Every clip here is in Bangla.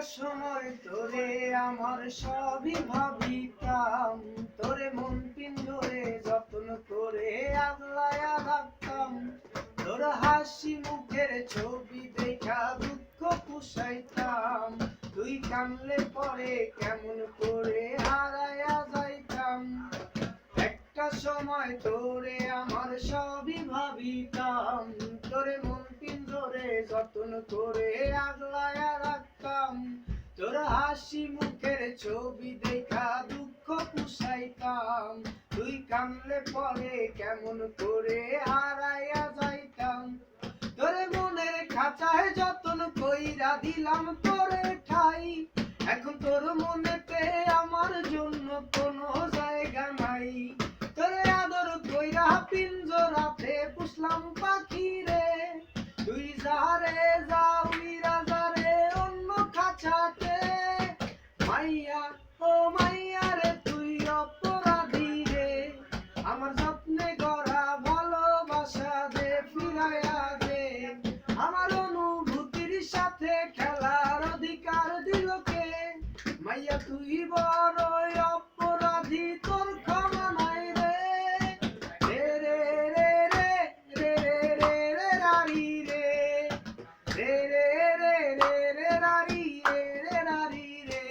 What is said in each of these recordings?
সময় তোরে আমার সবই ভাবিতাম, তোরে মন পিঞ্জরে যত্ন করে আগলায়া রাখতাম। তোর হাসি মুখের ছবি দেখা দুঃখ পুষাইতাম, তুই কানলে পরে কেমন করে হারায়া যাইতাম। একটা সময় তোরে আমার সবই ভাবিতাম, তোরে মন পিঞ্জরে যত্ন করে আগলায়া রাখতাম। তোর হাসি মুখের ছবি দেখা দুঃখ পুষাইতাম, তুই কানলে পরে কেমন করে হারাইয়া যাইতাম। তোরে মনের খাঁচায় যত্ন কইরা দিলাম তোরে ঠাই, এখন তোর মনেতে আমার জন্য কোনো জায়গা নাই। তোরে আদর কইরা পিঞ্জরাতে পুষলাম পাখি রে, তুই যারে যা উইরা যারে অন্য খাঁচাতে। মাইয়া ও মাইয়া রে তুই অপরাধী রে, আমার যত্নে গড়া ভালোবাসা দে ফিরাইয়া দে। আমার অনুভূতির সাথে খেলার অধিকার দিল কে? মাইয়া তুই বড়ই অপরাধী, তোর ক্ষমা নাই রে। রে রে রে রে রে রে রে রারি রে, রে রে রে রে রে রারি রে রে রারি রে,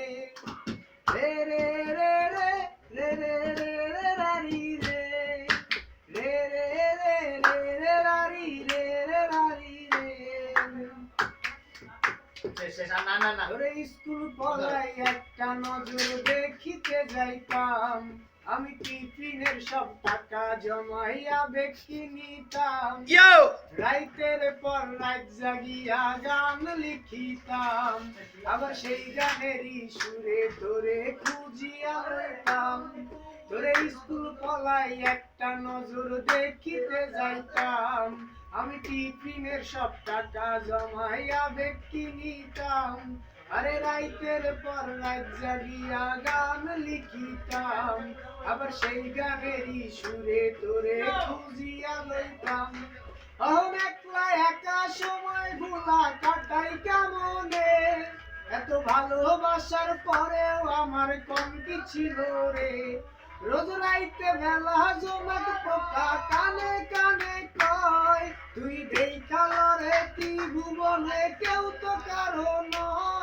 রে রে রে রে রে রে রে রে রারি রে, রে রে রে রে রে রারি রে রে রারি রে। ওরে স্কুল পড়াই একটা নজর দেখিতে যাইতাম, আমি টিফিনের সব টাকা জমাইয়া বেশি নিতাম। রাইতের পর রাত জাগিয়া গান লিখিতাম, আবার সেই গানেরই সুরে তোরে খুঁজিয়া লইতাম। তোরে স্কুল পলাই একটা নজর দেখিতে যাইতাম, আমি টিফিনের সব টাকা জমাইয়া বেশি নিতাম। আরে রাইতের পর রাত জাগিয়া গান লিখিতাম, আবার সেই গানেরই সুরে তোরে খুঁজিয়া লইতাম। অহন একলা একা সময় গুলা কাটাই কেমনে, এত ভালোবাসার পরেও আমার কম কি ছিল রে। রোজ রাইতে বেলা জমাত পোকা কানে কানে কয়, তুই দেখা লরে ত্রিভুবনে কেউ তো কারো নয়।